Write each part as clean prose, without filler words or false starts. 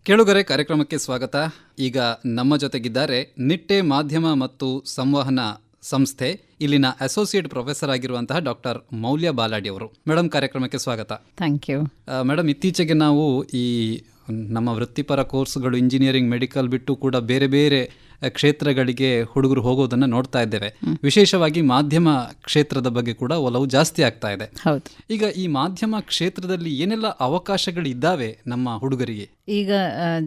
ಕೇಳುಗರೆ, ಕಾರ್ಯಕ್ರಮಕ್ಕೆ ಸ್ವಾಗತ. ಈಗ ನಮ್ಮ ಜೊತೆಗಿದ್ದಾರೆ ನಿಟ್ಟೆ ಮಾಧ್ಯಮ ಮತ್ತು ಸಂವಹನ ಸಂಸ್ಥೆ ಇಲ್ಲಿನ ಅಸೋಸಿಯೇಟ್ ಪ್ರೊಫೆಸರ್ ಆಗಿರುವಂತಹ ಡಾಕ್ಟರ್ ಮೌಲ್ಯ ಬಾಲಾಡಿ ಅವರು. ಮೇಡಮ್, ಕಾರ್ಯಕ್ರಮಕ್ಕೆ ಸ್ವಾಗತ. Thank you. ಮೇಡಮ್, ಇತ್ತೀಚೆಗೆ ನಾವು ಈ ನಮ್ಮ ವೃತ್ತಿಪರ ಕೋರ್ಸ್ಗಳು ಇಂಜಿನಿಯರಿಂಗ್, ಮೆಡಿಕಲ್ ಬಿಟ್ಟು ಕೂಡ ಬೇರೆ ಬೇರೆ ಕ್ಷೇತ್ರಗಳಿಗೆ ಹುಡುಗರು ಹೋಗೋದನ್ನು ನೋಡ್ತಾ ಇದ್ದೇವೆ. ವಿಶೇಷವಾಗಿ ಮಾಧ್ಯಮ ಕ್ಷೇತ್ರದ ಬಗ್ಗೆ ಕೂಡ ಒಲವು ಜಾಸ್ತಿ ಆಗ್ತಾ ಇದೆ. ಹೌದು. ಈಗ ಈ ಮಾಧ್ಯಮ ಕ್ಷೇತ್ರದಲ್ಲಿ ಏನೆಲ್ಲ ಅವಕಾಶಗಳಿದ್ದಾವೆ ನಮ್ಮ ಹುಡುಗರಿಗೆ? ಈಗ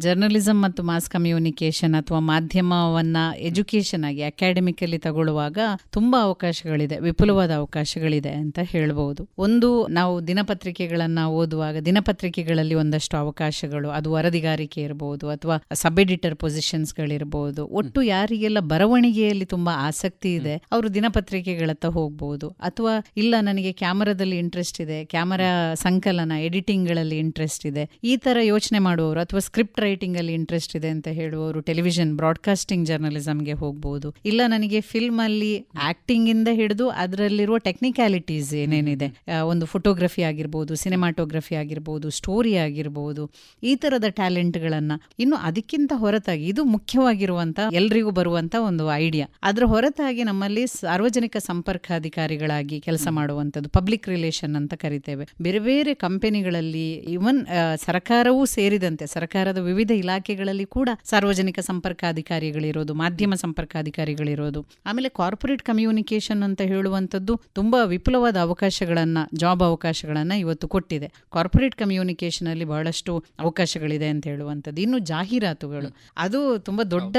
ಜರ್ನಲಿಸಮ್ ಮತ್ತು ಮಾಸ್ ಕಮ್ಯುನಿಕೇಷನ್ ಅಥವಾ ಮಾಧ್ಯಮವನ್ನ ಎಜುಕೇಷನ್ ಆಗಿ ಅಕಾಡೆಮಿಕಲಿ ತಗೊಳ್ಳುವಾಗ ತುಂಬಾ ಅವಕಾಶಗಳಿದೆ, ವಿಪುಲವಾದ ಅವಕಾಶಗಳಿದೆ ಅಂತ ಹೇಳ್ಬಹುದು. ಒಂದು, ನಾವು ದಿನಪತ್ರಿಕೆಗಳನ್ನ ಓದುವಾಗ ದಿನಪತ್ರಿಕೆಗಳಲ್ಲಿ ಒಂದಷ್ಟು ಅವಕಾಶಗಳು, ಅದು ವರದಿಗಾರಿಕೆ ಇರಬಹುದು ಅಥವಾ ಸಬ್ ಎಡಿಟರ್ ಪೊಸಿಷನ್ಸ್ಗಳಿರ್ಬೋದು. ಒಟ್ಟು ಯಾರಿಗೆಲ್ಲ ಬರವಣಿಗೆಯಲ್ಲಿ ತುಂಬಾ ಆಸಕ್ತಿ ಇದೆ ಅವರು ದಿನಪತ್ರಿಕೆಗಳತ್ತ ಹೋಗ್ಬಹುದು. ಅಥವಾ ಇಲ್ಲ, ನನಗೆ ಕ್ಯಾಮರಾದಲ್ಲಿ ಇಂಟ್ರೆಸ್ಟ್ ಇದೆ, ಕ್ಯಾಮರಾ ಸಂಕಲನ ಎಡಿಟಿಂಗ್ಗಳಲ್ಲಿ ಇಂಟ್ರೆಸ್ಟ್ ಇದೆ, ಈ ತರ ಯೋಚನೆ ಮಾಡುವವರು, ಅಥವಾ ಸ್ಕ್ರಿಪ್ಟ್ ರೈಟಿಂಗ್ ಅಲ್ಲಿ ಇಂಟ್ರೆಸ್ಟ್ ಇದೆ ಅಂತ ಹೇಳುವವರು ಟೆಲಿವಿಷನ್ ಬ್ರಾಡ್ಕಾಸ್ಟಿಂಗ್ ಜರ್ನಲಿಸಮ್ಗೆ ಹೋಗ್ಬಹುದು. ಇಲ್ಲ, ನನಗೆ ಫಿಲ್ಮ್ ಅಲ್ಲಿ ಆಕ್ಟಿಂಗ್ ಇಂದ ಹಿಡಿದು ಅದರಲ್ಲಿರುವ ಟೆಕ್ನಿಕ್ಯಾಲಿಟೀಸ್ ಏನೇನಿದೆ, ಒಂದು ಫೋಟೋಗ್ರಫಿ ಆಗಿರ್ಬೋದು, ಸಿನಿಮಾಟೋಗ್ರಫಿ ಆಗಿರ್ಬೋದು, ಸ್ಟೋರಿ ಆಗಿರ್ಬೋದು, ಈ ತರದ ಟ್ಯಾಲೆಂಟ್ಗಳನ್ನ, ಇನ್ನು ಅದಕ್ಕಿಂತ ಹೊರತಾಗಿ ಇದು ಮುಖ್ಯವಾಗಿರುವಂತ ಎಲ್ರಿಗೂ ಬರುವಂತ ಒಂದು ಐಡಿಯಾ, ಅದರ ಹೊರತಾಗಿ ನಮ್ಮಲ್ಲಿ ಸಾರ್ವಜನಿಕ ಸಂಪರ್ಕಾಧಿಕಾರಿಗಳಾಗಿ ಕೆಲಸ ಮಾಡುವಂಥದ್ದು, ಪಬ್ಲಿಕ್ ರಿಲೇಷನ್ ಅಂತ ಕರಿತೇವೆ. ಬೇರೆ ಬೇರೆ ಕಂಪನಿಗಳಲ್ಲಿ, ಇವನ್ ಸರ್ಕಾರವೂ ಸೇರಿದಂತೆ ಸರ್ಕಾರದ ವಿವಿಧ ಇಲಾಖೆಗಳಲ್ಲಿ ಕೂಡ ಸಾರ್ವಜನಿಕ ಸಂಪರ್ಕಾಧಿಕಾರಿಗಳಿರೋದು, ಮಾಧ್ಯಮ ಸಂಪರ್ಕಾಧಿಕಾರಿಗಳಿರೋದು. ಆಮೇಲೆ ಕಾರ್ಪೊರೇಟ್ ಕಮ್ಯುನಿಕೇಷನ್ ಅಂತ ಹೇಳುವಂಥದ್ದು ತುಂಬಾ ವಿಪುಲವಾದ ಅವಕಾಶಗಳನ್ನ, ಜಾಬ್ ಅವಕಾಶಗಳನ್ನ ಇವತ್ತು ಕೊಟ್ಟಿದೆ. ಕಾರ್ಪೊರೇಟ್ ಕಮ್ಯುನಿಕೇಷನ್ ಅಲ್ಲಿ ಬಹಳಷ್ಟು ಅವಕಾಶಗಳಿದೆ ಅಂತ ಹೇಳುವಂಥದ್ದು. ಇನ್ನು ಜಾಹೀರಾತುಗಳು, ಅದು ತುಂಬಾ ದೊಡ್ಡ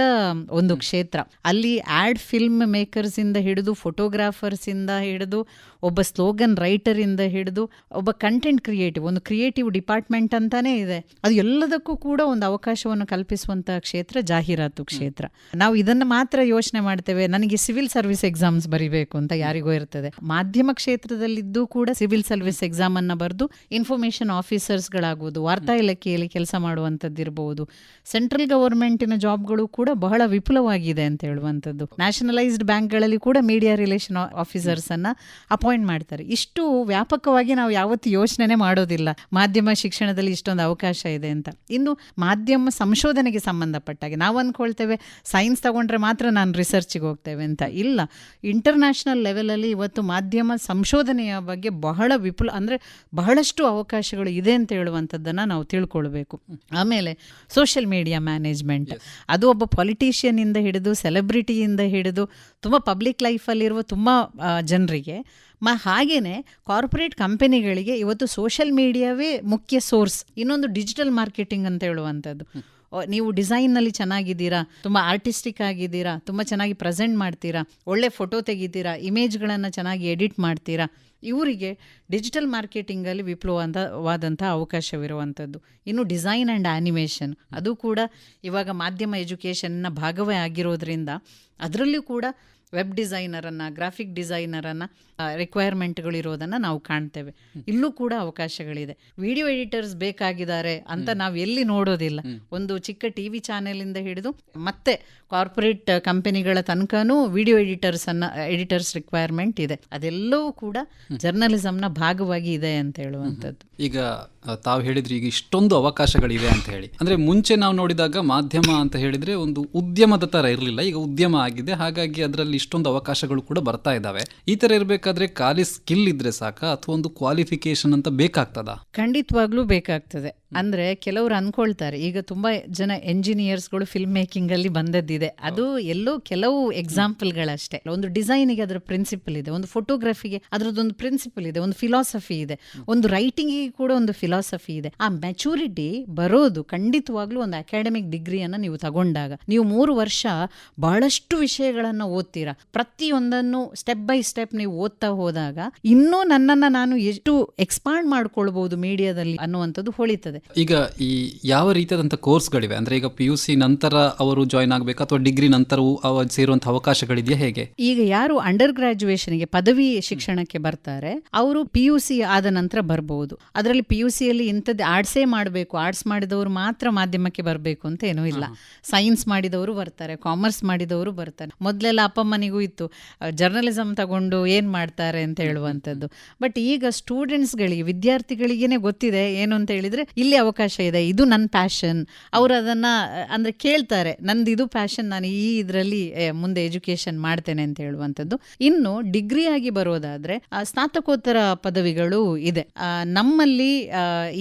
ಒಂದು ಕ್ಷೇತ್ರ. ಅಲ್ಲಿ ಆಡ್ ಫಿಲ್ಮ್ ಮೇಕರ್ಸ್ ಇಂದ ಹಿಡಿದು, ಫೋಟೋಗ್ರಾಫರ್ಸ್ ಇಂದ ಹಿಡಿದು, ಒಬ್ಬ ಸ್ಲೋಗನ್ ರೈಟರ್ ಇಂದ ಹಿಡಿದು, ಒಬ್ಬ ಕಂಟೆಂಟ್ ಕ್ರಿಯೇಟಿವ್, ಒಂದು ಕ್ರಿಯೇಟಿವ್ ಡಿಪಾರ್ಟ್ಮೆಂಟ್ ಅಂತಾನೆ ಇದೆ. ಅದು ಎಲ್ಲದಕ್ಕೂ ಕೂಡ ಒಂದು ಅವಕಾಶವನ್ನು ಕಲ್ಪಿಸುವಂತಹ ಕ್ಷೇತ್ರ ಜಾಹೀರಾತು ಕ್ಷೇತ್ರ. ನಾವು ಇದನ್ನ ಮಾತ್ರ ಯೋಚನೆ ಮಾಡ್ತೇವೆ, ನನಗೆ ಸಿವಿಲ್ ಸರ್ವಿಸ್ ಎಕ್ಸಾಮ್ಸ್ ಬರಿಬೇಕು ಅಂತ ಯಾರಿಗೋ ಇರ್ತದೆ. ಮಾಧ್ಯಮ ಕ್ಷೇತ್ರದಲ್ಲಿದ್ದು ಕೂಡ ಸಿವಿಲ್ ಸರ್ವಿಸ್ ಎಕ್ಸಾಮ್ ಅನ್ನ ಬರೆದು ಇನ್ಫಾರ್ಮೇಶನ್ ಆಫೀಸರ್ಸ್ ಗಳಾಗುವುದು, ವಾರ್ತಾ ಇಲಾಖೆಯಲ್ಲಿ ಕೆಲಸ ಮಾಡುವಂತದ್ದಿರಬಹುದು. ಸೆಂಟ್ರಲ್ ಗವರ್ಮೆಂಟಿನ ಜಾಬ್ಗಳು ಕೂಡ ಬಹಳ ವಿಪುಲವಾಗಿದೆ ಅಂತ ಹೇಳುವಂಥದ್ದು. ನ್ಯಾಷನಲೈಸ್ಡ್ ಬ್ಯಾಂಕ್ಗಳಲ್ಲಿ ಕೂಡ ಮೀಡಿಯಾ ರಿಲೇಷನ್ ಆಫೀಸರ್ಸ್ ಅನ್ನ ಅಪಾಯಿಂಟ್ ಮಾಡ್ತಾರೆ. ಇಷ್ಟು ವ್ಯಾಪಕವಾಗಿ ನಾವು ಯಾವತ್ತು ಯೋಚನೆ ಮಾಡೋದಿಲ್ಲ ಮಾಧ್ಯಮ ಶಿಕ್ಷಣದಲ್ಲಿ ಇಷ್ಟೊಂದು ಅವಕಾಶ ಇದೆ ಅಂತ. ಇನ್ನು ಮಾಧ್ಯಮ ಸಂಶೋಧನೆಗೆ ಸಂಬಂಧಪಟ್ಟಾಗೆ ನಾವು ಅಂದ್ಕೊಳ್ತೇವೆ ಸೈನ್ಸ್ ತಗೊಂಡ್ರೆ ಮಾತ್ರ ನಾನು ರಿಸರ್ಚ್ಗೆ ಹೋಗ್ತೇವೆ ಅಂತ. ಇಲ್ಲ, ಇಂಟರ್ನ್ಯಾಷನಲ್ ಲೆವೆಲಲ್ಲಿ ಇವತ್ತು ಮಾಧ್ಯಮ ಸಂಶೋಧನೆಯ ಬಗ್ಗೆ ಬಹಳ ವಿಪುಲ, ಅಂದರೆ ಬಹಳಷ್ಟು ಅವಕಾಶಗಳು ಇದೆ ಅಂತ ಹೇಳುವಂಥದ್ದನ್ನು ನಾವು ತಿಳ್ಕೊಳ್ಬೇಕು. ಆಮೇಲೆ ಸೋಷಿಯಲ್ ಮೀಡಿಯಾ ಮ್ಯಾನೇಜ್ಮೆಂಟ್, ಅದು ಒಬ್ಬ ಪೊಲಿಟಿಷಿಯನ್ ಇಂದ ಹಿಡಿದು ಸೆಲೆಬ್ರಿಟಿಯಿಂದ ಹಿಡಿದು ತುಂಬ ಪಬ್ಲಿಕ್ ಲೈಫಲ್ಲಿರುವ ತುಂಬ ಜನರಿಗೆ, ಹಾಗೇನೆ ಕಾರ್ಪೊರೇಟ್ ಕಂಪನಿಗಳಿಗೆ ಇವತ್ತು ಸೋಷಿಯಲ್ ಮೀಡಿಯಾವೇ ಮುಖ್ಯ ಸೋರ್ಸ್. ಇನ್ನೊಂದು ಡಿಜಿಟಲ್ ಮಾರ್ಕೆಟಿಂಗ್ ಅಂತ ಹೇಳುವಂಥದ್ದು. ನೀವು ಡಿಸೈನ್ನಲ್ಲಿ ಚೆನ್ನಾಗಿದ್ದೀರಾ, ತುಂಬ ಆರ್ಟಿಸ್ಟಿಕ್ ಆಗಿದ್ದೀರಾ, ತುಂಬ ಚೆನ್ನಾಗಿ ಪ್ರೆಸೆಂಟ್ ಮಾಡ್ತೀರಾ, ಒಳ್ಳೆ ಫೋಟೋ ತೆಗಿತೀರಾ, ಇಮೇಜ್ಗಳನ್ನು ಚೆನ್ನಾಗಿ ಎಡಿಟ್ ಮಾಡ್ತೀರಾ, ಇವರಿಗೆ ಡಿಜಿಟಲ್ ಮಾರ್ಕೆಟಿಂಗಲ್ಲಿ ವಿಪುಲವಾದಂಥ ಅವಕಾಶವಿರುವಂಥದ್ದು. ಇನ್ನು ಡಿಸೈನ್ ಆ್ಯಂಡ್ ಆ್ಯನಿಮೇಷನ್, ಅದು ಕೂಡ ಇವಾಗ ಮಾಧ್ಯಮ ಎಜುಕೇಷನ್ನ ಭಾಗವೇ ಆಗಿರೋದ್ರಿಂದ ಅದರಲ್ಲೂ ಕೂಡ ವೆಬ್ ಡಿಸೈನರನ್ನು, ಗ್ರಾಫಿಕ್ ಡಿಸೈನರನ್ನು ರಿಕ್ವೈರ್ಮೆಂಟ್ಗಳಿರೋದನ್ನು ನಾವು ಕಾಣ್ತೇವೆ. ಇಲ್ಲೂ ಕೂಡ ಅವಕಾಶಗಳಿದೆ. ವಿಡಿಯೋ ಎಡಿಟರ್ಸ್ ಬೇಕಾಗಿದ್ದಾರೆ ಅಂತ ನಾವು ಎಲ್ಲಿ ನೋಡೋದಿಲ್ಲ. ಒಂದು ಚಿಕ್ಕ TV ಚಾನೆಲಿಂದ ಹಿಡಿದು ಮತ್ತೆ ಕಾರ್ಪೊರೇಟ್ ಕಂಪನಿಗಳ ತನಕನೂ ವಿಡಿಯೋ ಎಡಿಟರ್ಸ್ ರಿಕ್ವೈರ್ಮೆಂಟ್ ಇದೆ. ಅದೆಲ್ಲವೂ ಕೂಡ ಜರ್ನಲಿಸಮ್ನ ಭಾಗವಾಗಿ ಇದೆ ಅಂತ ಹೇಳುವಂಥದ್ದು. ಈಗ ತಾವು ಹೇಳಿದ್ರಿ, ಈಗ ಇಷ್ಟೊಂದು ಅವಕಾಶಗಳಿವೆ ಅಂತ ಹೇಳಿ. ಅಂದರೆ ಮುಂಚೆ ನಾವು ನೋಡಿದಾಗ ಮಾಧ್ಯಮ ಅಂತ ಹೇಳಿದರೆ ಒಂದು ಉದ್ಯಮದ ಥರ ಇರಲಿಲ್ಲ, ಈಗ ಉದ್ಯಮ ಆಗಿದೆ. ಹಾಗಾಗಿ ಅದರಲ್ಲಿ ಇಷ್ಟೊಂದು ಅವಕಾಶಗಳು ಕೂಡ ಬರ್ತಾ ಇದ್ದಾವೆ. ಈ ಥರ ಇರಬೇಕಾದ್ರೆ ಖಾಲಿ ಸ್ಕಿಲ್ ಇದ್ರೆ ಸಾಕ ಅಥವಾ ಒಂದು ಕ್ವಾಲಿಫಿಕೇಶನ್ ಅಂತ ಬೇಕಾಗ್ತದಾ? ಖಂಡಿತವಾಗ್ಲೂ ಬೇಕಾಗ್ತದೆ. ಅಂದರೆ ಕೆಲವರು ಅಂದ್ಕೊಳ್ತಾರೆ, ಈಗ ತುಂಬ ಜನ ಎಂಜಿನಿಯರ್ಸ್ಗಳು ಫಿಲ್ಮ್ ಮೇಕಿಂಗ್ ಅಲ್ಲಿ ಬಂದದ್ದಿದೆ, ಅದು ಎಲ್ಲೋ ಕೆಲವು ಎಕ್ಸಾಂಪಲ್ಗಳಷ್ಟೇ. ಒಂದು ಡಿಸೈನಿಗೆ ಅದರ ಪ್ರಿನ್ಸಿಪಲ್ ಇದೆ, ಒಂದು ಫೋಟೋಗ್ರಫಿಗೆ ಅದರದ್ದೊಂದು ಪ್ರಿನ್ಸಿಪಲ್ ಇದೆ, ಒಂದು ಫಿಲಾಸಫಿ ಇದೆ, ಒಂದು ರೈಟಿಂಗಿಗೆ ಕೂಡ ಒಂದು ಫಿಲಾಸಫಿ ಇದೆ. ಆ ಮೆಚೂರಿಟಿ ಬರೋದು ಖಂಡಿತವಾಗ್ಲೂ ಒಂದು ಅಕಾಡೆಮಿಕ್ ಡಿಗ್ರಿಯನ್ನು ನೀವು ತಗೊಂಡಾಗ. ನೀವು 3 ವರ್ಷ ಬಹಳಷ್ಟು ವಿಷಯಗಳನ್ನು ಓದ್ತೀರಾ, ಪ್ರತಿಯೊಂದನ್ನು ಸ್ಟೆಪ್ ಬೈ ಸ್ಟೆಪ್ ನೀವು ಓದ್ತಾ ಹೋದಾಗ ಇನ್ನೂ ನನ್ನನ್ನು ನಾನು ಎಷ್ಟು ಎಕ್ಸ್ಪಾಂಡ್ ಮಾಡ್ಕೊಳ್ಬಹುದು ಮೀಡಿಯಾದಲ್ಲಿ ಅನ್ನುವಂಥದ್ದು ಹೊಳಿತದೆ. ಈಗ ಈ ಯಾವ ರೀತಿಯಾದಂಥ ಕೋರ್ಸ್ಗಳಿವೆ? ಅಂದರೆ ಈಗ PUC ನಂತರ ಅವರು ಜಾಯ್ನ್ ಆಗಬೇಕು ಅಥವಾ ಡಿಗ್ರಿ ನಂತರವೂ ಸೇರುವಂಥ ಅವಕಾಶಗಳಿದೆಯಾ, ಹೇಗೆ? ಈಗ ಯಾರು ಅಂಡರ್ ಗ್ರಾಜುಯೇಷನ್ಗೆ, ಪದವಿ ಶಿಕ್ಷಣಕ್ಕೆ ಬರ್ತಾರೆ, ಅವರು PUC ಆದ ನಂತರ ಬರ್ಬೋದು. ಅದರಲ್ಲಿ PUCಯಲ್ಲಿ ಇಂಥದ್ದು ಆರ್ಟ್ಸೇ ಮಾಡಬೇಕು, ಆರ್ಟ್ಸ್ ಮಾಡಿದವರು ಮಾತ್ರ ಮಾಧ್ಯಮಕ್ಕೆ ಬರಬೇಕು ಅಂತ ಏನೂ ಇಲ್ಲ. ಸೈನ್ಸ್ ಮಾಡಿದವರು ಬರ್ತಾರೆ, ಕಾಮರ್ಸ್ ಮಾಡಿದವರು ಬರ್ತಾರೆ. ಮೊದಲೆಲ್ಲ ಅಪ್ಪಮ್ಮನಿಗೂ ಇತ್ತು ಜರ್ನಲಿಸಮ್ ತಗೊಂಡು ಏನು ಮಾಡ್ತಾರೆ ಅಂತ ಹೇಳುವಂಥದ್ದು. ಬಟ್ ಈಗ ಸ್ಟೂಡೆಂಟ್ಸ್ಗಳಿಗೆ, ವಿದ್ಯಾರ್ಥಿಗಳಿಗೇನೆ ಗೊತ್ತಿದೆ ಏನು ಅಂತ ಹೇಳಿದರೆ, ಇಲ್ಲಿ ಎಲ್ಲಿ ಅವಕಾಶ ಇದೆ, ಇದು ನನ್ನ ಪ್ಯಾಷನ್, ಅವರು ಅದನ್ನ ಅಂದ್ರೆ ಕೇಳ್ತಾರೆ, ನಂದು ಇದು ಪ್ಯಾಷನ್, ನಾನು ಈ ಇದರಲ್ಲಿ ಮುಂದೆ ಎಜುಕೇಶನ್ ಮಾಡ್ತೇನೆ ಅಂತ ಹೇಳುವಂಥದ್ದು. ಇನ್ನು ಡಿಗ್ರಿ ಆಗಿ ಬರೋದಾದ್ರೆ ಸ್ನಾತಕೋತ್ತರ ಪದವಿಗಳು ಇದೆ ನಮ್ಮಲ್ಲಿ.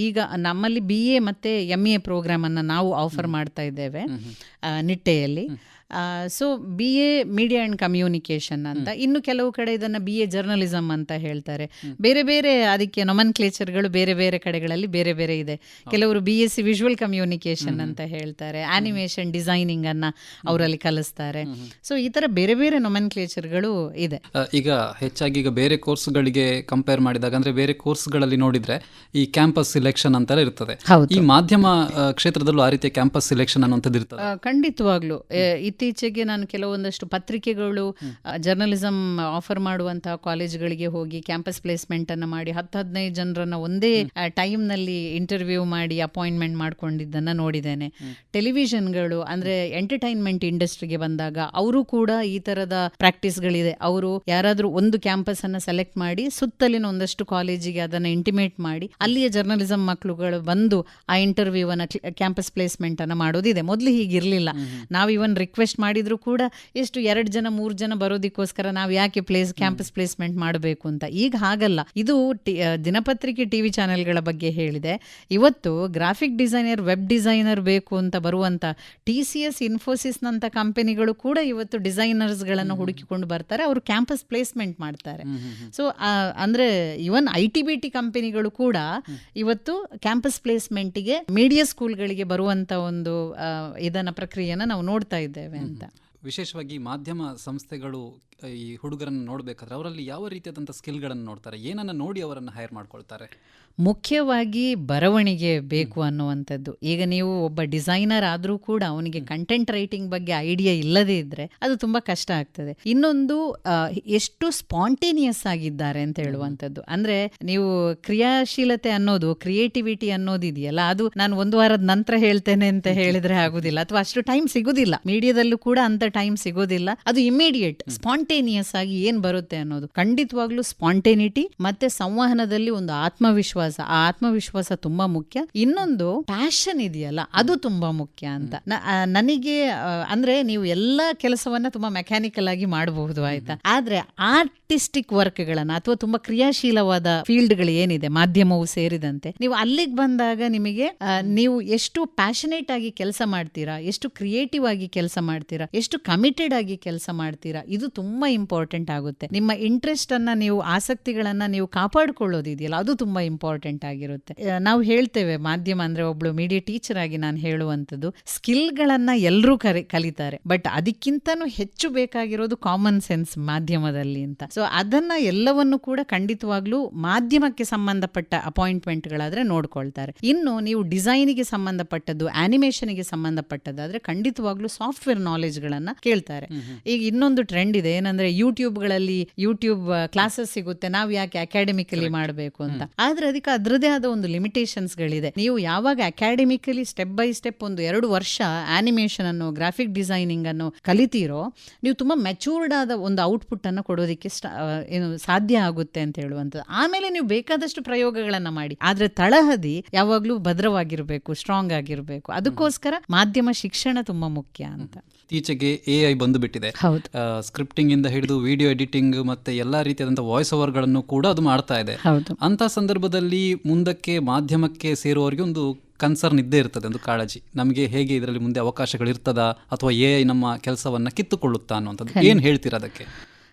ಈಗ ನಮ್ಮಲ್ಲಿ BA ಮತ್ತೆ MA ಪ್ರೋಗ್ರಾಮ್ ಅನ್ನ ನಾವು ಆಫರ್ ಮಾಡ್ತಾ ಇದ್ದೇವೆ ನಿಟ್ಟೆಯಲ್ಲಿ. So BA media and communication ಅಂತ, ಇನ್ನು ಕೆಲವು ಕಡೆ ಇದನ್ನು BA ಜರ್ನಲಿಸಮ್ ಅಂತ ಹೇಳ್ತಾರೆ. ಬೇರೆ ಬೇರೆ ಅದಕ್ಕೆ ನೊಮನ್ಕ್ಲೇಚರ್ಗಳು ಬೇರೆ ಬೇರೆ ಕಡೆಗಳಲ್ಲಿ ಬೇರೆ ಬೇರೆ ಇದೆ. ಕೆಲವರು BSc ವಿಜುವಲ್ ಕಮ್ಯುನಿಕೇಷನ್ ಅಂತ ಹೇಳ್ತಾರೆ, ಆನಿಮೇಷನ್ ಡಿಸೈನಿಂಗ್ ಅನ್ನ ಅವರಲ್ಲಿ ಕಲಿಸ್ತಾರೆ. ಸೊ ಈ ಥರ ಬೇರೆ ಬೇರೆ ನೊಮನ್ಕ್ಲೇಚರ್ಗಳು ಇದೆ. ಈಗ ಹೆಚ್ಚಾಗಿ ಈಗ ಬೇರೆ ಕೋರ್ಸ್ಗಳಿಗೆ ಕಂಪೇರ್ ಮಾಡಿದಾಗ, ಅಂದರೆ ಬೇರೆ ಕೋರ್ಸ್ಗಳಲ್ಲಿ ನೋಡಿದರೆ ಈ ಕ್ಯಾಂಪಸ್ ಸಿಲೆಕ್ಷನ್ ಅಂತೆಲ್ಲ ಇರ್ತದೆ. ಈ ಮಾಧ್ಯಮ ಕ್ಷೇತ್ರದಲ್ಲೂ ಆ ರೀತಿಯ ಕ್ಯಾಂಪಸ್ ಸಿಲೆಕ್ಷನ್ ಅನ್ನುವಂಥದ್ದು ಇರ್ತದೆ. ಖಂಡಿತವಾಗ್ಲೂ ಇತ್ತೀಚೆಗೆ ನಾನು ಕೆಲವೊಂದಷ್ಟು ಪತ್ರಿಕೆಗಳು ಜರ್ನಲಿಸಮ್ ಆಫರ್ ಮಾಡುವಂತಹ ಕಾಲೇಜ್ಗಳಿಗೆ ಹೋಗಿ ಕ್ಯಾಂಪಸ್ ಪ್ಲೇಸ್ಮೆಂಟ್ ಅನ್ನು ಮಾಡಿ 10-15 ಜನರನ್ನ ಒಂದೇ ಟೈಮ್ನಲ್ಲಿ ಇಂಟರ್ವ್ಯೂ ಮಾಡಿ ಅಪಾಯಿಂಟ್ಮೆಂಟ್ ಮಾಡ್ಕೊಂಡಿದ್ದನ್ನು ನೋಡಿದ್ದೇನೆ. ಟೆಲಿವಿಷನ್ಗಳು ಅಂದ್ರೆ ಎಂಟರ್ಟೈನ್ಮೆಂಟ್ ಇಂಡಸ್ಟ್ರಿಗೆ ಬಂದಾಗ ಅವರು ಕೂಡ ಈ ತರದ ಪ್ರಾಕ್ಟೀಸ್ಗಳಿದೆ. ಅವರು ಯಾರಾದರೂ ಒಂದು ಕ್ಯಾಂಪಸ್ ಅನ್ನ ಸೆಲೆಕ್ಟ್ ಮಾಡಿ ಸುತ್ತಲಿನ ಒಂದಷ್ಟು ಕಾಲೇಜಿಗೆ ಅದನ್ನ ಇಂಟಿಮೇಟ್ ಮಾಡಿ ಅಲ್ಲಿಯ ಜರ್ನಲಿಸಮ್ ಮಕ್ಕಳುಗಳು ಬಂದು ಆ ಇಂಟರ್ವ್ಯೂ ಅನ್ನ ಕ್ಯಾಂಪಸ್ ಪ್ಲೇಸ್ಮೆಂಟ್ ಅನ್ನ ಮಾಡೋದಿದೆ. ಮೊದಲು ಹೀಗಿರ್ಲಿಲ್ಲ. ನಾವು ಇವನ್ ರಿಕ್ವೆಸ್ಟ್ ಮಾಡಿದ್ರು ಕೂಡ ಎಷ್ಟು 2 ಜನ 3 ಜನ ಬರೋದಕ್ಕೋಸ್ಕರ ನಾವು ಯಾಕೆ ಕ್ಯಾಂಪಸ್ ಪ್ಲೇಸ್ಮೆಂಟ್ ಮಾಡಬೇಕು ಅಂತ. ಈಗ ಹಾಗಲ್ಲ. ಇದು ದಿನಪತ್ರಿಕೆ TV ಚಾನೆಲ್ಗಳ ಬಗ್ಗೆ ಹೇಳಿದೆ. ಇವತ್ತು ಗ್ರಾಫಿಕ್ ಡಿಸೈನರ್, ವೆಬ್ ಡಿಸೈನರ್ ಬೇಕು ಅಂತ ಬರುವಂತ TCS, ಇನ್ಫೋಸಿಸ್ ನಂತ ಕಂಪನಿಗಳು ಕೂಡ ಇವತ್ತು ಡಿಸೈನರ್ಸ್ ಗಳನ್ನು ಹುಡುಕಿಕೊಂಡು ಬರ್ತಾರೆ. ಅವರು ಕ್ಯಾಂಪಸ್ ಪ್ಲೇಸ್ಮೆಂಟ್ ಮಾಡ್ತಾರೆ. ಸೊ ಅಂದ್ರೆ ಇವನ್ IT-BT ಕಂಪನಿಗಳು ಕೂಡ ಇವತ್ತು ಕ್ಯಾಂಪಸ್ ಪ್ಲೇಸ್ಮೆಂಟ್ಗೆ ಮೀಡಿಯಾ ಸ್ಕೂಲ್ಗಳಿಗೆ ಬರುವಂತ ಒಂದು ಇದನ್ನ ಪ್ರಕ್ರಿಯೆನ ನಾವು ನೋಡ್ತಾ ಇದ್ದೇವೆ ಅಂತ. ವಿಶೇಷವಾಗಿ ಮಾಧ್ಯಮ ಸಂಸ್ಥೆಗಳು ಈ ಹುಡುಗರನ್ನು ನೋಡಬೇಕಾದ್ರೆ ಅವರಲ್ಲಿ ಯಾವ ರೀತಿಯಾದಂಥ ಸ್ಕಿಲ್ಗಳನ್ನು ನೋಡ್ತಾರೆ, ಏನನ್ನು ನೋಡಿ ಅವರನ್ನು ಹೈರ್ ಮಾಡ್ಕೊಳ್ತಾರೆ? ಮುಖ್ಯವಾಗಿ ಬರವಣಿಗೆ ಬೇಕು ಅನ್ನುವಂಥದ್ದು. ಈಗ ನೀವು ಒಬ್ಬ ಡಿಸೈನರ್ ಆದರೂ ಕೂಡ ಅವನಿಗೆ ಕಂಟೆಂಟ್ ರೈಟಿಂಗ್ ಬಗ್ಗೆ ಐಡಿಯಾ ಇಲ್ಲದೇ ಇದ್ರೆ ಅದು ತುಂಬಾ ಕಷ್ಟ ಆಗ್ತದೆ. ಇನ್ನೊಂದು ಎಷ್ಟು ಸ್ಪಾಂಟೇನಿಯಸ್ ಆಗಿದ್ದಾರೆ ಅಂತ ಹೇಳುವಂಥದ್ದು. ಅಂದ್ರೆ ನೀವು ಕ್ರಿಯಾಶೀಲತೆ ಅನ್ನೋದು, ಕ್ರಿಯೇಟಿವಿಟಿ ಅನ್ನೋದು ಇದೆಯಲ್ಲ, ಅದು ನಾನು 1 ವಾರದ ನಂತರ ಹೇಳ್ತೇನೆ ಅಂತ ಹೇಳಿದ್ರೆ ಆಗುದಿಲ್ಲ, ಅಥವಾ ಅಷ್ಟು ಟೈಮ್ ಸಿಗುದಿಲ್ಲ. ಮೀಡಿಯಾದಲ್ಲೂ ಕೂಡ ಅಂತ ಟೈಮ್ ಸಿಗೋದಿಲ್ಲ. ಅದು ಇಮಿಡಿಯೇಟ್ ಸ್ಪಾಂಟೇನಿಯಸ್ ಆಗಿ ಏನ್ ಬರುತ್ತೆ ಅನ್ನೋದು. ಖಂಡಿತವಾಗ್ಲೂ ಸ್ಪಾಂಟೇನಿಟಿ ಮತ್ತೆ ಸಂವಹನದಲ್ಲಿ ಒಂದು ಆತ್ಮವಿಶ್ವಾಸ, ಆ ಆತ್ಮವಿಶ್ವಾಸ ತುಂಬಾ ಮುಖ್ಯ. ಇನ್ನೊಂದು ಪ್ಯಾಷನ್ ಇದೆಯಲ್ಲ, ಅದು ತುಂಬಾ ಮುಖ್ಯ ಅಂತ ನನಗೆ. ಅಂದ್ರೆ ನೀವು ಎಲ್ಲ ಕೆಲಸವನ್ನ ತುಂಬಾ ಮೆಕ್ಯಾನಿಕಲ್ ಆಗಿ ಮಾಡಬಹುದು, ಆಯ್ತಾ, ಆದ್ರೆ ಆರ್ಟಿಸ್ಟಿಕ್ ವರ್ಕ್ ಗಳನ್ನ ಅಥವಾ ತುಂಬಾ ಕ್ರಿಯಾಶೀಲವಾದ ಫೀಲ್ಡ್ ಗಳು ಏನಿದೆ ಮಾಧ್ಯಮವು ಸೇರಿದಂತೆ, ನೀವು ಅಲ್ಲಿಗೆ ಬಂದಾಗ ನಿಮಗೆ ನೀವು ಎಷ್ಟು ಪ್ಯಾಷನೇಟ್ ಆಗಿ ಕೆಲಸ ಮಾಡ್ತೀರಾ, ಎಷ್ಟು ಕ್ರಿಯೇಟಿವ್ ಆಗಿ ಕೆಲಸ ಮಾಡ್ತೀರಾ, ಎಷ್ಟು ಕಮಿಟೆಡ್ ಆಗಿ ಕೆಲಸ ಮಾಡ್ತೀರಾ, ಇದು ತುಂಬಾ ಇಂಪಾರ್ಟೆಂಟ್ ಆಗುತ್ತೆ. ನಿಮ್ಮ ಇಂಟ್ರೆಸ್ಟ್ ಅನ್ನ ನೀವು, ಆಸಕ್ತಿಗಳನ್ನ ನೀವು ಕಾಪಾಡಿಕೊಳ್ಳೋದಿದೆಯಲ್ಲ, ಅದು ತುಂಬಾ ಇಂಪಾರ್ಟೆಂಟ್ ಆಗಿರುತ್ತೆ. ನಾವು ಹೇಳ್ತೇವೆ ಮಾಧ್ಯಮ ಅಂದ್ರೆ, ಒಬ್ಳು ಮೀಡಿಯಾ ಟೀಚರ್ ಆಗಿ ನಾನು ಹೇಳುವಂಥದ್ದು, ಸ್ಕಿಲ್ಗಳನ್ನ ಎಲ್ಲರೂ ಕಲಿತಾರೆ, ಬಟ್ ಅದಕ್ಕಿಂತನೂ ಹೆಚ್ಚು ಬೇಕಾಗಿರೋದು ಕಾಮನ್ ಸೆನ್ಸ್ ಮಾಧ್ಯಮದಲ್ಲಿ ಅಂತ. ಸೊ ಅದನ್ನ ಎಲ್ಲವನ್ನು ಕೂಡ ಖಂಡಿತವಾಗ್ಲೂ ಮಾಧ್ಯಮಕ್ಕೆ ಸಂಬಂಧಪಟ್ಟ ಅಪಾಯಿಂಟ್ಮೆಂಟ್ಗಳಾದ್ರೆ ನೋಡ್ಕೊಳ್ತಾರೆ. ಇನ್ನು ನೀವು ಡಿಸೈನಿಗೆ ಸಂಬಂಧಪಟ್ಟದ್ದು, ಆನಿಮೇಷನ್ಗೆ ಸಂಬಂಧಪಟ್ಟದ್ದಾದ್ರೆ ಖಂಡಿತವಾಗ್ಲೂ ಸಾಫ್ಟ್ವೇರ್ ನಾಲೆಜ್ಗಳನ್ನ ಕೇಳ್ತಾರೆ. ಈಗ ಇನ್ನೊಂದು ಟ್ರೆಂಡ್ ಇದೆ ಏನಂದ್ರೆ, ಯೂಟ್ಯೂಬ್ ಕ್ಲಾಸಸ್ ಸಿಗುತ್ತೆ, ನಾವು ಯಾಕೆ ಅಕಾಡೆಮಿಕಲಿ ಮಾಡಬೇಕು ಅಂತ. ಆದ್ರೆ ಅದಕ್ಕೆ ಅದರದೇ ಆದ ಒಂದು ಲಿಮಿಟೇಷನ್ಸ್ ಗಳಿದೆ. ನೀವು ಯಾವಾಗ ಅಕಾಡೆಮಿಕಲಿ ಸ್ಟೆಪ್ ಬೈ ಸ್ಟೆಪ್ 1-2 ವರ್ಷ ಆನಿಮೇಷನ್ ಅನ್ನು, ಗ್ರಾಫಿಕ್ ಡಿಸೈನಿಂಗ್ ಅನ್ನು ಕಲಿತೀರೋ, ನೀವು ತುಂಬಾ ಮೆಚೂರ್ಡ್ ಆದ ಒಂದು ಔಟ್ಪುಟ್ ಅನ್ನು ಕೊಡೋದಕ್ಕೆ ಸಾಧ್ಯ ಆಗುತ್ತೆ ಅಂತ ಹೇಳುವಂಥದ್ದು. ಆಮೇಲೆ ನೀವು ಬೇಕಾದಷ್ಟು ಪ್ರಯೋಗಗಳನ್ನ ಮಾಡಿ, ಆದ್ರೆ ತಳಹದಿ ಯಾವಾಗ್ಲೂ ಭದ್ರವಾಗಿರ್ಬೇಕು, ಸ್ಟ್ರಾಂಗ್ ಆಗಿರ್ಬೇಕು. ಅದಕ್ಕೋಸ್ಕರ ಮಾಧ್ಯಮ ಶಿಕ್ಷಣ ತುಂಬಾ ಮುಖ್ಯ ಅಂತ. ಇತ್ತೀಚೆಗೆ AI ಬಂದು ಬಿಟ್ಟಿದೆ. ಸ್ಕ್ರಿಪ್ಟಿಂಗ್ ಇಂದ ಹಿಡಿದು ವಿಡಿಯೋ ಎಡಿಟಿಂಗ್ ಮತ್ತೆ ಎಲ್ಲಾ ರೀತಿಯಾದಂತಹ ವಾಯ್ಸ್ ಓವರ್ ಗಳನ್ನು ಕೂಡ ಅದು ಮಾಡ್ತಾ ಇದೆ. ಅಂತ ಸಂದರ್ಭದಲ್ಲಿ ಮುಂದಕ್ಕೆ ಮಾಧ್ಯಮಕ್ಕೆ ಸೇರುವವರಿಗೆ ಒಂದು ಕನ್ಸರ್ನ್ ಇದ್ದೇ ಇರ್ತದೆ, ಒಂದು ಕಾಳಜಿ, ನಮಗೆ ಹೇಗೆ ಇದರಲ್ಲಿ ಮುಂದೆ ಅವಕಾಶಗಳು ಇರ್ತದಾ ಅಥವಾ AI ನಮ್ಮ ಕೆಲಸವನ್ನ ಕಿತ್ತುಕೊಳ್ಳುತ್ತಾ ಅನ್ನುವಂಥದ್ದು. ಏನ್ ಹೇಳ್ತೀರಾ ಅದಕ್ಕೆ?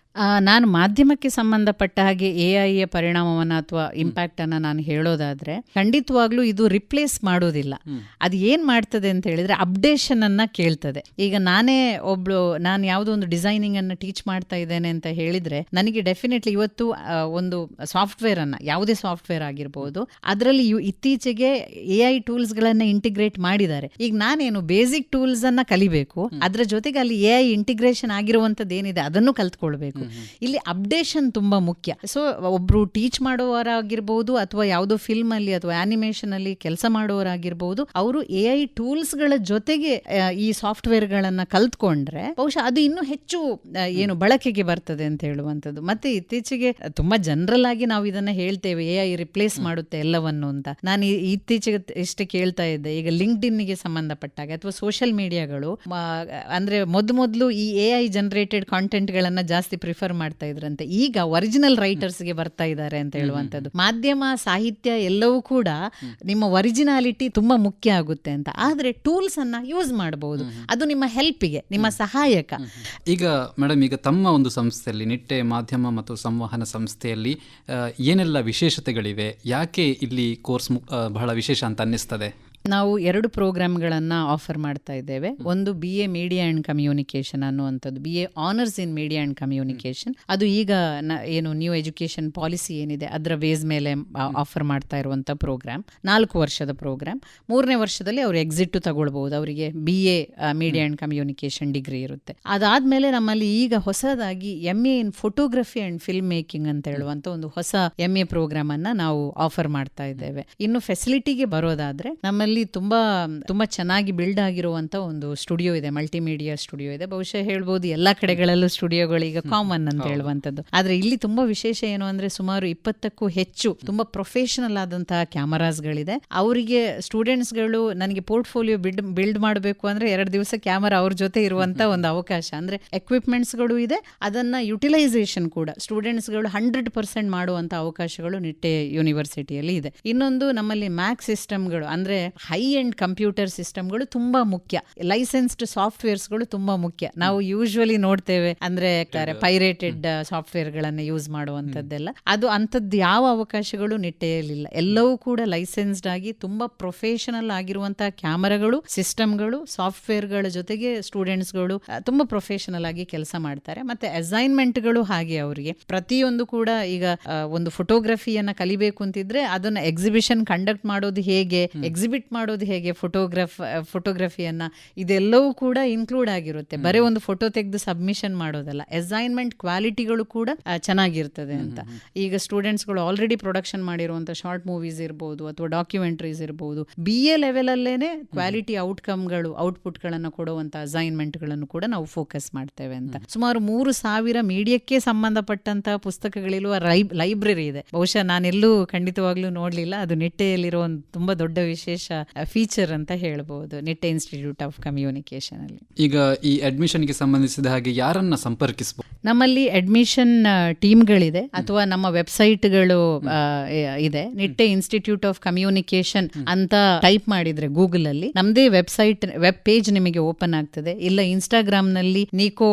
ನಾನು ಮಾಧ್ಯಮಕ್ಕೆ ಸಂಬಂಧಪಟ್ಟ ಹಾಗೆ AI ಪರಿಣಾಮವನ್ನು ಅಥವಾ ಇಂಪ್ಯಾಕ್ಟ್ ಅನ್ನ ನಾನು ಹೇಳೋದಾದ್ರೆ, ಖಂಡಿತವಾಗ್ಲೂ ಇದು ರಿಪ್ಲೇಸ್ ಮಾಡೋದಿಲ್ಲ. ಅದು ಏನ್ ಮಾಡ್ತದೆ ಅಂತ ಹೇಳಿದ್ರೆ, ಅಪ್ಡೇಷನ್ ಅನ್ನ ಕೇಳ್ತದೆ. ಈಗ ನಾನು ಯಾವುದೋ ಒಂದು ಡಿಸೈನಿಂಗ್ ಅನ್ನ ಟೀಚ್ ಮಾಡ್ತಾ ಇದ್ದೇನೆ ಅಂತ ಹೇಳಿದ್ರೆ, ನನಗೆ ಡೆಫಿನೆಟ್ಲಿ ಇವತ್ತು ಒಂದು ಸಾಫ್ಟ್ವೇರ್ ಅನ್ನ, ಯಾವುದೇ ಸಾಫ್ಟ್ವೇರ್ ಆಗಿರ್ಬೋದು, ಅದರಲ್ಲಿ ಇತ್ತೀಚೆಗೆ AI ಟೂಲ್ಸ್ ಗಳನ್ನ ಇಂಟಿಗ್ರೇಟ್ ಮಾಡಿದ್ದಾರೆ. ಈಗ ನಾನೇನು ಬೇಸಿಕ್ ಟೂಲ್ಸ್ ಅನ್ನ ಕಲಿಬೇಕು, ಅದ್ರ ಜೊತೆಗೆ ಅಲ್ಲಿ AI ಇಂಟಿಗ್ರೇಷನ್ ಆಗಿರುವಂತದ್ದು ಏನಿದೆ ಅದನ್ನು ಕಲ್ತ್ಕೊಳ್ಬೇಕು. ಇಲ್ಲಿ ಅಪ್ಡೇಷನ್ ತುಂಬಾ ಮುಖ್ಯ. ಸೊ ಒಬ್ರು ಟೀಚ್ ಮಾಡೋರಾಗಿರ್ಬೋದು ಅಥವಾ ಯಾವುದೋ ಫಿಲ್ಮ್ ಅಲ್ಲಿ ಅಥವಾ ಆನಿಮೇಷನ್ ಅಲ್ಲಿ ಕೆಲಸ ಮಾಡೋರಾಗಿರ್ಬೋದು, ಅವರು AI ಟೂಲ್ಸ್ಗಳ ಜೊತೆಗೆ ಈ ಸಾಫ್ಟ್ವೇರ್ ಗಳನ್ನ ಕಲ್ತ್ಕೊಂಡ್ರೆ ಬಹುಶಃ ಅದು ಇನ್ನೂ ಹೆಚ್ಚು ಏನು ಬಳಕೆಗೆ ಬರ್ತದೆ ಅಂತ ಹೇಳುವಂಥದ್ದು. ಮತ್ತೆ ಇತ್ತೀಚೆಗೆ ತುಂಬಾ ಜನರಲ್ ಆಗಿ ನಾವು ಇದನ್ನ ಹೇಳ್ತೇವೆ, AI ರಿಪ್ಲೇಸ್ ಮಾಡುತ್ತೆ ಎಲ್ಲವನ್ನು ಅಂತ. ನಾನು ಇತ್ತೀಚೆಗೆ ಇಷ್ಟೇ ಕೇಳ್ತಾ ಇದ್ದೆ, ಈಗ ಲಿಂಕ್ಡ್ಇನ್ ಗೆ ಸಂಬಂಧಪಟ್ಟಾಗ ಅಥವಾ ಸೋಷಿಯಲ್ ಮೀಡಿಯಾಗಳು ಅಂದ್ರೆ ಮೊದಲು ಈ AI ಜನರೇಟೆಡ್ ಕಾಂಟೆಂಟ್ ಗಳನ್ನ ಜಾಸ್ತಿ ಪ್ರಿಫರ್ ಮಾಡ್ತಾ ಇದ್ರಂತೆ, ಈಗ ಒರಿಜಿನಲ್ ರೈಟರ್ಸ್ ಗೆ ಬರ್ತಾ ಇದ್ದಾರೆ ಅಂತ ಹೇಳುವಂಥದ್ದು. ಮಾಧ್ಯಮ, ಸಾಹಿತ್ಯ ಎಲ್ಲವೂ ಕೂಡ ನಿಮ್ಮ ಒರಿಜಿನಾಲಿಟಿ ತುಂಬಾ ಮುಖ್ಯ ಆಗುತ್ತೆ ಅಂತ. ಆದ್ರೆ ಟೂಲ್ಸ್ ಅನ್ನ ಯೂಸ್ ಮಾಡಬಹುದು, ಅದು ನಿಮ್ಮ ಹೆಲ್ಪಿಗೆ, ನಿಮ್ಮ ಸಹಾಯಕ. ಈಗ ಮೇಡಮ್, ಈಗ ತಮ್ಮ ಒಂದು ಸಂಸ್ಥೆಯಲ್ಲಿ, ನಿಟ್ಟೆ ಮಾಧ್ಯಮ ಮತ್ತು ಸಂವಹನ ಸಂಸ್ಥೆಯಲ್ಲಿ ಏನೆಲ್ಲ ವಿಶೇಷತೆಗಳಿವೆ, ಯಾಕೆ ಇಲ್ಲಿ ಕೋರ್ಸ್ ಬಹಳ ವಿಶೇಷ ಅಂತ ಅನ್ನಿಸ್ತದೆ? ನಾವು 2 ಪ್ರೋಗ್ರಾಮ್ಗಳನ್ನು ಆಫರ್ ಮಾಡ್ತಾ ಇದ್ದೇವೆ. ಒಂದು BA ಮೀಡಿಯಾ ಆ್ಯಂಡ್ ಕಮ್ಯುನಿಕೇಷನ್ ಅನ್ನುವಂಥದ್ದು, BA honours in media and communication. ಅದು ಈಗ ಏನು ನ್ಯೂ ಎಜುಕೇಷನ್ ಪಾಲಿಸಿ ಏನಿದೆ ಅದರ ಬೇಸ್ ಮೇಲೆ ಆಫರ್ ಮಾಡ್ತಾ ಇರುವಂಥ ಪ್ರೋಗ್ರಾಮ್. 4 ವರ್ಷದ ಪ್ರೋಗ್ರಾಮ್. 3ನೇ ವರ್ಷದಲ್ಲಿ ಅವರು ಎಕ್ಸಿಟ್ ತಗೊಳ್ಬಹುದು, ಅವರಿಗೆ BA media and communication degree ಇರುತ್ತೆ. ಅದಾದಮೇಲೆ ನಮ್ಮಲ್ಲಿ ಈಗ ಹೊಸದಾಗಿ MA in photography and film making ಅಂತ ಹೇಳುವಂಥ ಒಂದು ಹೊಸ MA ಪ್ರೋಗ್ರಾಮ್ ಅನ್ನ ನಾವು ಆಫರ್ ಮಾಡ್ತಾ ಇದ್ದೇವೆ. ಇನ್ನು ಫೆಸಿಲಿಟಿಗೆ ಬರೋದಾದ್ರೆ ನಮ್ಮಲ್ಲಿ ತುಂಬಾ ಚೆನ್ನಾಗಿ ಬಿಲ್ಡ್ ಆಗಿರುವಂತ ಒಂದು ಸ್ಟುಡಿಯೋ ಇದೆ, ಮಲ್ಟಿಮೀಡಿಯಾ ಸ್ಟುಡಿಯೋ ಇದೆ. ಬಹುಶಃ ಹೇಳ್ಬೋದು ಎಲ್ಲಾ ಕಡೆಗಳಲ್ಲೂ ಸ್ಟುಡಿಯೋಗಳು ಈಗ ಕಾಮನ್ ಅಂತ ಹೇಳುವಂಥದ್ದು. ಆದ್ರೆ ಇಲ್ಲಿ ತುಂಬಾ ವಿಶೇಷ ಏನು ಅಂದ್ರೆ ಸುಮಾರು 20ಕ್ಕೂ ಹೆಚ್ಚು ತುಂಬಾ ಪ್ರೊಫೆಷನಲ್ ಆದಂತಹ ಕ್ಯಾಮರಾಸ್ಗಳಿದೆ. ಅವರಿಗೆ ಸ್ಟೂಡೆಂಟ್ಸ್ಗಳು ನನಗೆ ಪೋರ್ಟ್ಫೋಲಿಯೋ ಬಿಲ್ಡ್ ಮಾಡಬೇಕು ಅಂದ್ರೆ 2 ದಿವಸ ಕ್ಯಾಮರಾ ಅವ್ರ ಜೊತೆ ಇರುವಂತ ಒಂದು ಅವಕಾಶ. ಅಂದ್ರೆ ಎಕ್ವಿಪ್ಮೆಂಟ್ಸ್ಗಳು ಇದೆ, ಅದನ್ನ ಯುಟಿಲೈಸೇಷನ್ ಕೂಡ ಸ್ಟೂಡೆಂಟ್ಸ್ಗಳು 100% ಮಾಡುವಂತ ಅವಕಾಶಗಳು ನಿಟ್ಟೆ ಯೂನಿವರ್ಸಿಟಿಯಲ್ಲಿ ಇದೆ. ಇನ್ನೊಂದು ನಮ್ಮಲ್ಲಿ ಮ್ಯಾಕ್ ಸಿಸ್ಟಮ್ಗಳು ಅಂದ್ರೆ ಹೈ ಎಂಡ್ ಕಂಪ್ಯೂಟರ್ ಸಿಸ್ಟಮ್ಗಳು ತುಂಬಾ ಮುಖ್ಯ. ಲೈಸೆನ್ಸ್ಡ್ ಸಾಫ್ಟ್ವೇರ್ಸ್ಗಳು ತುಂಬಾ ಮುಖ್ಯ. ನಾವು ಯೂಶುವಲಿ ನೋಡ್ತೇವೆ ಅಂದ್ರೆ ಪೈರೇಟೆಡ್ ಸಾಫ್ಟ್ವೇರ್ ಗಳನ್ನ ಯೂಸ್ ಮಾಡುವಂತದ್ದೆಲ್ಲ, ಅದು ಅಂಥದ್ದು ಯಾವ ಅವಕಾಶಗಳು ನಿಟ್ಟೆಯಲ್ಲಿಲ್ಲ. ಎಲ್ಲವೂ ಕೂಡ ಲೈಸೆನ್ಸ್ಡ್ ಆಗಿ ತುಂಬಾ ಪ್ರೊಫೆಷನಲ್ ಆಗಿರುವಂತಹ ಕ್ಯಾಮರಾಗಳು, ಸಿಸ್ಟಮ್ಗಳು, ಸಾಫ್ಟ್ವೇರ್ಗಳ ಜೊತೆಗೆ ಸ್ಟೂಡೆಂಟ್ಸ್ಗಳು ತುಂಬಾ ಪ್ರೊಫೆಷನಲ್ ಆಗಿ ಕೆಲಸ ಮಾಡ್ತಾರೆ. ಮತ್ತೆ ಅಸೈನ್ಮೆಂಟ್ಗಳು ಹಾಗೆ ಅವರಿಗೆ ಪ್ರತಿಯೊಂದು ಕೂಡ ಈಗ ಒಂದು ಫೋಟೋಗ್ರಫಿಯನ್ನ ಕಲಿಬೇಕು ಅಂತಿದ್ರೆ ಅದನ್ನ ಎಕ್ಸಿಬಿಷನ್ ಕಂಡಕ್ಟ್ ಮಾಡೋದು ಹೇಗೆ, ಎಕ್ಸಿಬಿಟ್ ಮಾಡೋದು ಹೇಗೆ, ಫೋಟೋಗ್ರಫಿಯನ್ನ, ಇದೆಲ್ಲವೂ ಕೂಡ ಇನ್ಕ್ಲೂಡ್ ಆಗಿರುತ್ತೆ. ಬರೀ ಒಂದು ಫೋಟೋ ತೆಗೆದು ಸಬ್ಮಿಷನ್ ಮಾಡೋದಲ್ಲ, ಅಸೈನ್ಮೆಂಟ್ ಕ್ವಾಲಿಟಿಗಳು ಕೂಡ ಚೆನ್ನಾಗಿರ್ತದೆ ಅಂತ. ಈಗ ಸ್ಟೂಡೆಂಟ್ಸ್ಗಳು ಆಲ್ರೆಡಿ ಪ್ರೊಡಕ್ಷನ್ ಮಾಡಿರುವಂತ ಶಾರ್ಟ್ ಮೂವೀಸ್ ಇರ್ಬೋದು ಅಥವಾ ಡಾಕ್ಯುಮೆಂಟರೀಸ್ ಇರ್ಬೋದು, BA ಲೆವೆಲ್ ಅಲ್ಲೇನೆ ಕ್ವಾಲಿಟಿ ಔಟ್ಕಮ್ಗಳು, ಔಟ್ಪುಟ್ ಗಳನ್ನ ಕೊಡುವಂತ ಅಸೈನ್ಮೆಂಟ್ ಗಳನ್ನು ಕೂಡ ನಾವು ಫೋಕಸ್ ಮಾಡ್ತೇವೆ ಅಂತ. ಸುಮಾರು 3,000 ಮೀಡಿಯಾಕ್ಕೆ ಸಂಬಂಧಪಟ್ಟಂತಹ ಪುಸ್ತಕಗಳಿರುವ ಲೈಬ್ರರಿ ಇದೆ. ಬಹುಶಃ ನಾನೆಲ್ಲೂ ಖಂಡಿತವಾಗ್ಲೂ ನೋಡ್ಲಿಲ್ಲ. ಅದು ನಿಟ್ಟೆಯಲ್ಲಿರುವ ಒಂದು ತುಂಬಾ ದೊಡ್ಡ ವಿಶೇಷ ಫೀಚರ್ ಅಂತ ಹೇಳ್ಬಹುದು ನಿಟ್ಟೆ ಇನ್ಸ್ಟಿಟ್ಯೂಟ್ ಆಫ್ ಕಮ್ಯುನಿಕೇಶನ್ ಅಲ್ಲಿ. ಈಗ ಈ ಅಡ್ಮಿಷನ್ಗೆ ಸಂಬಂಧಿಸಿದ ಹಾಗೆ ಯಾರನ್ನ ಸಂಪರ್ಕಿಸಬಹುದು? ನಮ್ಮಲ್ಲಿ ಅಡ್ಮಿಷನ್ ಟೀಮ್ಗಳಿದೆ ಅಥವಾ ನಮ್ಮ ವೆಬ್ಸೈಟ್ಗಳು ಇದೆ. ನಿಟ್ಟೆ ಇನ್ಸ್ಟಿಟ್ಯೂಟ್ ಆಫ್ ಕಮ್ಯುನಿಕೇಶನ್ ಅಂತ ಟೈಪ್ ಮಾಡಿದ್ರೆ ಗೂಗಲ್ ಅಲ್ಲಿ ನಮ್ದೇ ವೆಬ್ ಪೇಜ್ ನಿಮಗೆ ಓಪನ್ ಆಗ್ತದೆ. ಇಲ್ಲ ಇನ್ಸ್ಟಾಗ್ರಾಮ್ ನಲ್ಲಿ ನಿಕೋ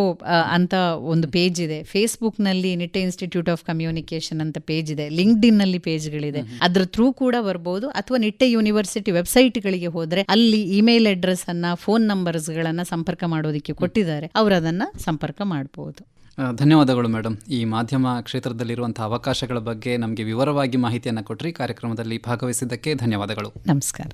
ಅಂತ ಒಂದು ಪೇಜ್ ಇದೆ, ಫೇಸ್ಬುಕ್ ನಲ್ಲಿ ನಿಟ್ಟೆ ಇನ್ಸ್ಟಿಟ್ಯೂಟ್ ಆಫ್ ಕಮ್ಯುನಿಕೇಶನ್ ಅಂತ ಪೇಜ್ ಇದೆ, ಲಿಂಕ್ಡ್ಇನ್ ನಲ್ಲಿ ಪೇಜ್ಗಳಿದೆ. ಅದ್ರ ಥ್ರೂ ಕೂಡ ಬರ್ಬೋದು. ಅಥವಾ ನಿಟ್ಟೆ ಯೂನಿವರ್ಸಿಟಿ ವೆಬ್ಸೈಟ್ ಗಳಿಗೆ ಹೋದ್ರೆ ಅಲ್ಲಿ ಇಮೇಲ್ ಅಡ್ರೆಸ್ ಅನ್ನ, ಫೋನ್ ನಂಬರ್ಸ್ ಗಳನ್ನ ಸಂಪರ್ಕ ಮಾಡೋದಕ್ಕೆ ಕೊಟ್ಟಿದ್ದಾರೆ, ಅವರು ಅದನ್ನ ಸಂಪರ್ಕ ಮಾಡಬಹುದು. ಧನ್ಯವಾದಗಳು ಮೇಡಮ್. ಈ ಮಾಧ್ಯಮ ಕ್ಷೇತ್ರದಲ್ಲಿರುವಂತಹ ಅವಕಾಶಗಳ ಬಗ್ಗೆ ನಮಗೆ ವಿವರವಾಗಿ ಮಾಹಿತಿಯನ್ನು ಕೊಟ್ರಿ. ಕಾರ್ಯಕ್ರಮದಲ್ಲಿ ಭಾಗವಹಿಸಿದ್ದಕ್ಕೆ ಧನ್ಯವಾದಗಳು. ನಮಸ್ಕಾರ.